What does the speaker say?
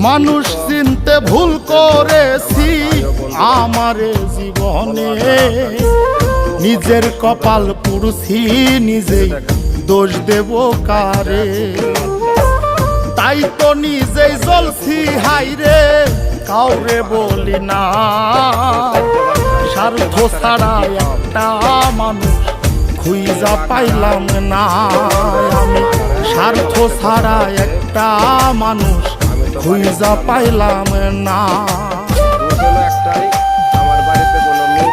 মানুষ চিনতে ভুল করেছি আমারে জীবনে, নিজের কপাল পুড়ছি নিজেই দোষ দেব কারে। তাই তো নিজেই জ্বলছি হাইরে কাউরে বলি না, স্বার্থ ছাড়া একটা মানুষ খুঁজা পাইলাম না। আমি স্বার্থ ছাড়া একটা মানুষ খুঁজা পাইলাম না। একটাই, আমার বাড়িতে কোনো মেয়ে